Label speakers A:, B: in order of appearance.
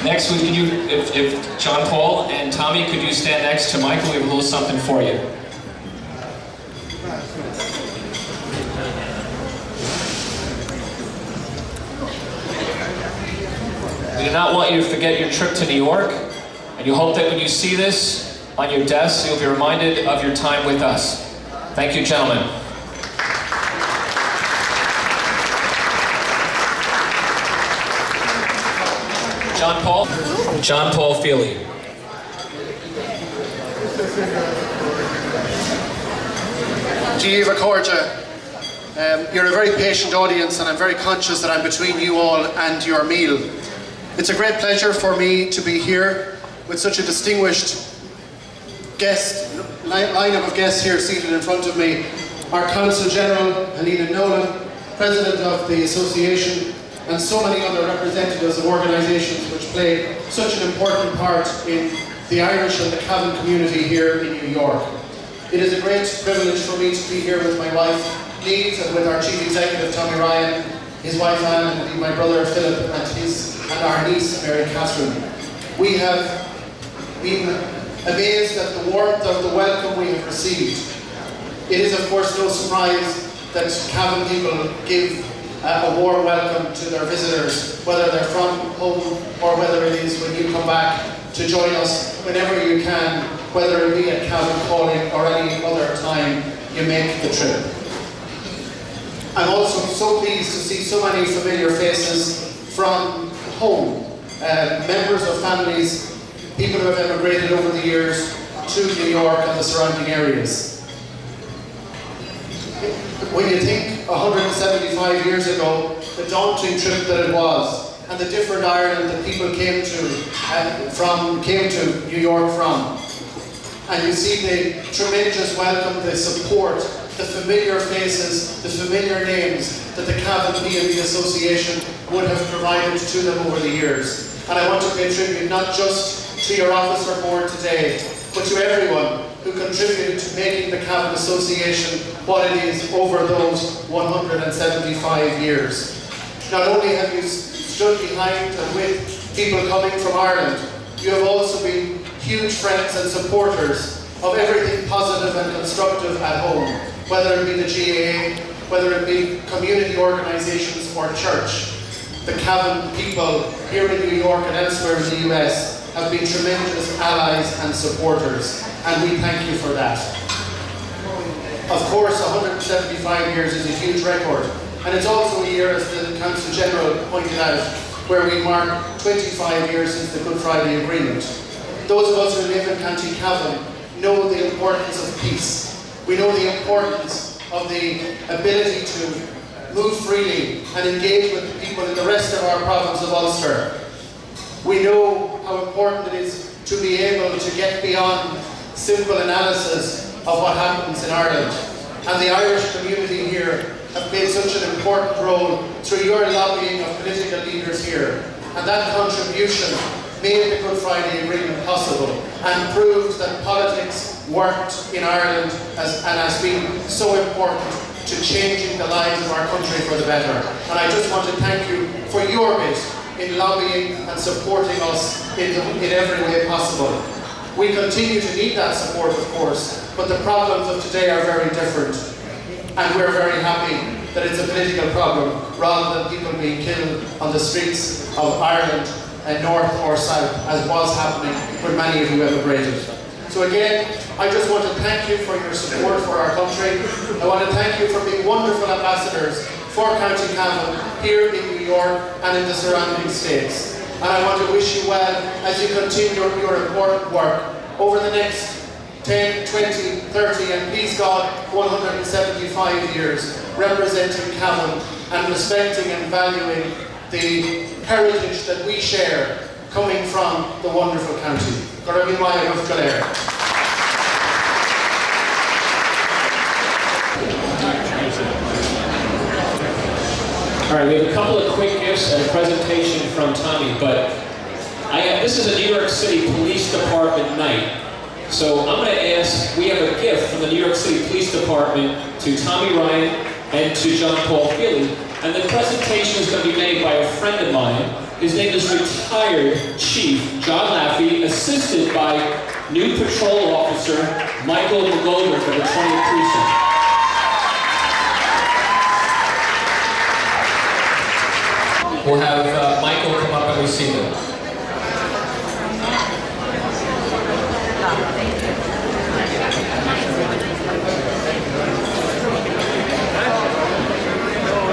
A: Next, if John Paul and Tommy, could you stand next to Michael? We have a little something for you. We do not want you to forget your trip to New York, and you hope that when you see this on your desk, you'll be reminded of your time with us. Thank you, gentlemen. John Paul Feeley.
B: Giva Corja, you're a very patient audience, and I'm very conscious that I'm between you all and your meal. It's a great pleasure for me to be here with such a distinguished lineup of guests here seated in front of me. Our Consul General, Helena Nolan, President of the Association, and so many other representatives of organisations which play such an important part in the Irish and the Cavan community here in New York. It is a great privilege for me to be here with my wife, Neve, and with our Chief Executive, Tommy Ryan, his wife Anne, and my brother Philip, and our niece, Mary Catherine. We have been amazed at the warmth of the welcome we have received. It is, of course, no surprise that Cavan people give a warm welcome to their visitors, whether they're from home or whether it is when you come back to join us whenever you can, whether it be at Cavan Calling or any other time you make the trip. I'm also so pleased to see so many familiar faces from home, members of families, people who have emigrated over the years to New York and the surrounding areas. When you think 175 years ago, the daunting trip that it was, and the different Ireland that people came to New York from, and you see the tremendous welcome, the support, the familiar faces, the familiar names that the Cavan D&D Association would have provided to them over the years. And I want to pay tribute not just to your officer board today, but to everyone who contributed to making the Cavan Association what it is over those 175 years. Not only have you stood behind and with people coming from Ireland, you have also been huge friends and supporters of everything positive and constructive at home, whether it be the GAA, whether it be community organisations or church. The Cavan people here in New York and elsewhere in the US have been tremendous allies and supporters, and we thank you for that. Of course, 175 years is a huge record, and it's also a year, as the Consul General pointed out, where we mark 25 years since the Good Friday Agreement. Those of us who live in County Cavan know the importance of peace. We know the importance of the ability to move freely and engage with the people in the rest of our province of Ulster. We know how important it is to be able to get beyond simple analysis of what happens in Ireland. And the Irish community here have played such an important role through your lobbying of political leaders here. And that contribution made the Good Friday Agreement possible and proved that politics worked in Ireland and has been so important to changing the lives of our country for the better. And I just want to thank you for your bit in lobbying and supporting us in every way possible. We continue to need that support, of course, but the problems of today are very different. And we're very happy that it's a political problem rather than people being killed on the streets of Ireland, north or south, as was happening when many of you emigrated. So again, I just want to thank you for your support for our country. I want to thank you for being wonderful ambassadors for County Cavan here in New York and in the surrounding states. And I want to wish you well as you continue your important work over the next 10, 20, 30, and please God, 175 years representing Cavan and respecting and valuing the heritage that we share coming from the wonderful county.
A: All right, we have a couple of quick gifts and a presentation from Tommy, but this is a New York City Police Department night. So I'm going to ask, we have a gift from the New York City Police Department to Tommy Ryan and to John Paul Feeley, and the presentation is going to be made by a friend of mine. His name is retired Chief John Laffey, assisted by new patrol officer Michael McGoldrick of the 20th Precinct. We'll have Michael come up and receive him.